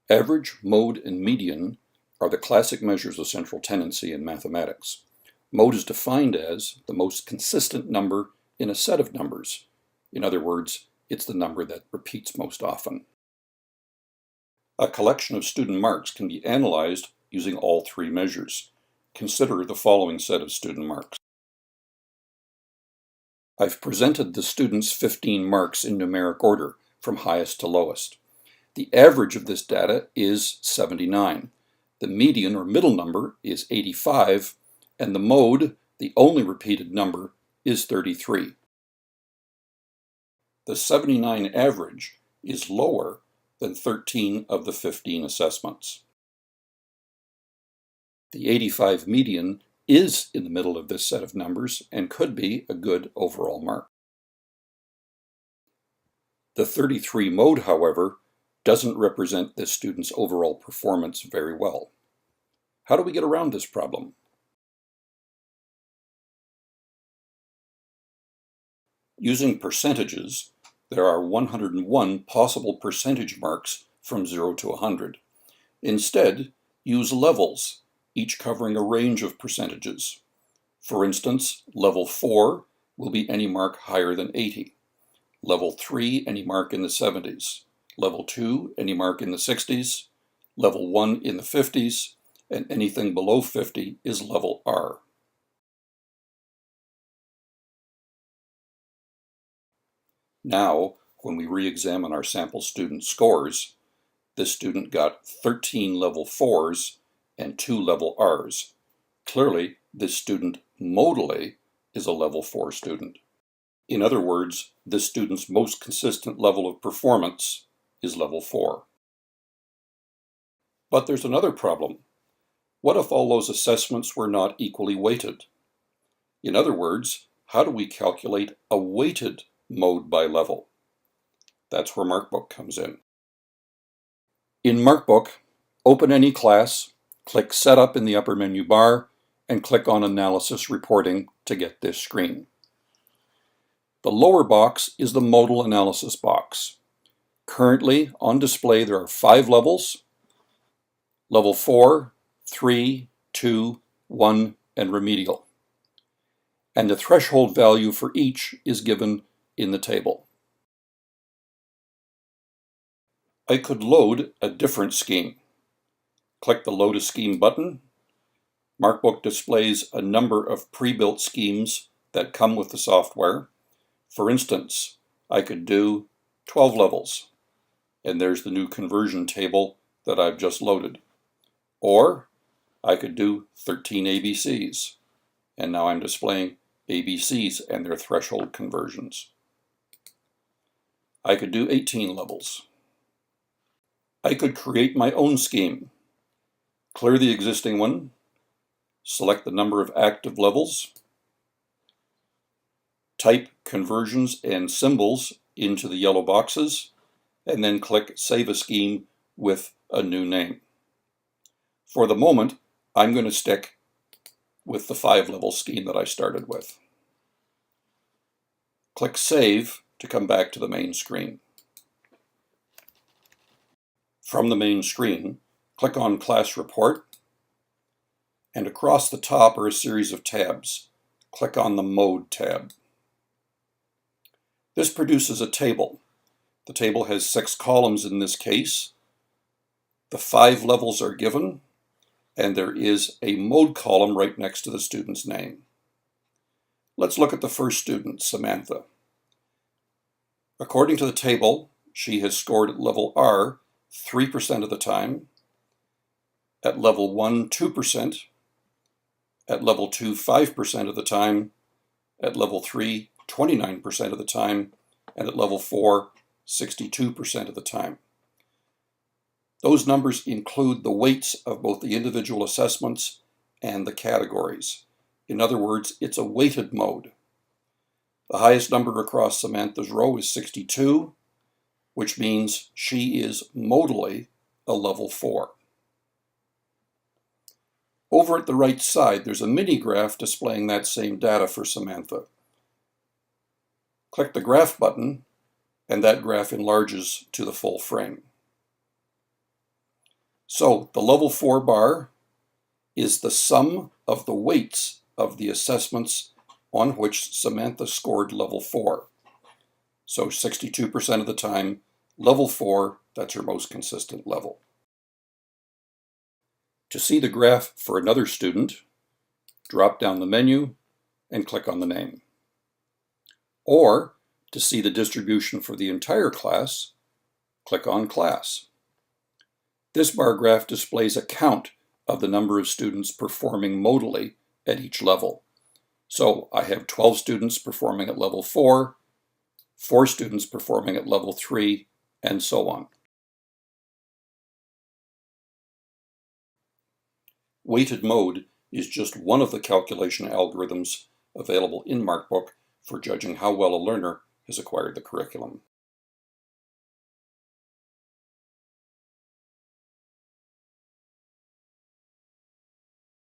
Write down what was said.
Average, mode, and median are the classic measures of central tendency in mathematics. Mode is defined as the most consistent number in a set of numbers. In other words, it's the number that repeats most often. A collection of student marks can be analyzed using all three measures. Consider the following set of student marks. I've presented the students' 15 marks in numeric order, from highest to lowest. The average of this data is 79. The median or middle number is 85, and the mode, the only repeated number, is 33. The 79 average is lower than 13 of the 15 assessments. The 85 median is in the middle of this set of numbers and could be a good overall mark. The 33 mode, however, doesn't represent this student's overall performance very well. How do we get around this problem? Using percentages, there are 101 possible percentage marks from 0 to 100. Instead, use levels, each covering a range of percentages. For instance, level 4 will be any mark higher than 80. Level 3, any mark in the 70s. Level 2, any mark in the 60s. Level 1 in the 50s. And anything below 50 is level R. Now, when we re-examine our sample student scores, this student got 13 level 4s and 2 level Rs. Clearly, this student modally is a level 4 student. In other words, this student's most consistent level of performance is level 4. But there's another problem. What if all those assessments were not equally weighted? In other words, how do we calculate a weighted mode by level? That's where MarkBook comes in. In MarkBook, open any class, click Setup in the upper menu bar, and click on Analysis Reporting to get this screen. The lower box is the Modal Analysis box. Currently on display there are 5 levels: Level 4, 3, 2, 1, and Remedial. And the threshold value for each is given in the table. I could load a different scheme. Click the Load a Scheme button. MarkBook displays a number of pre-built schemes that come with the software. For instance, I could do 12 levels, and there's the new conversion table that I've just loaded. Or I could do 13 ABCs, and now I'm displaying ABCs and their threshold conversions. I could do 18 levels. I could create my own scheme. Clear the existing one, select the number of active levels, type conversions and symbols into the yellow boxes, and then click Save a Scheme with a new name. For the moment, I'm going to stick with the 5-level scheme that I started with. Click Save to come back to the main screen. From the main screen, click on Class Report, and across the top are a series of tabs. Click on the Mode tab. This produces a table. The table has 6 columns in this case. The 5 levels are given, and there is a mode column right next to the student's name. Let's look at the first student, Samantha. According to the table, she has scored at level R 3% of the time, at level 1, 2%, at level 2, 5% of the time, at level 3, 29% of the time, and at level 4, 62% of the time. Those numbers include the weights of both the individual assessments and the categories. In other words, it's a weighted mode. The highest number across Samantha's row is 62, which means she is modally a level 4. Over at the right side, there's a mini graph displaying that same data for Samantha. Click the Graph button, and that graph enlarges to the full frame. So the level 4 bar is the sum of the weights of the assessments on which Samantha scored level 4. So 62% of the time, level 4, that's her most consistent level. To see the graph for another student, drop down the menu and click on the name. Or, to see the distribution for the entire class, click on Class. This bar graph displays a count of the number of students performing modally at each level. So I have 12 students performing at level 4, 4 students performing at level 3, and so on. Weighted mode is just one of the calculation algorithms available in MarkBook for judging how well a learner has acquired the curriculum.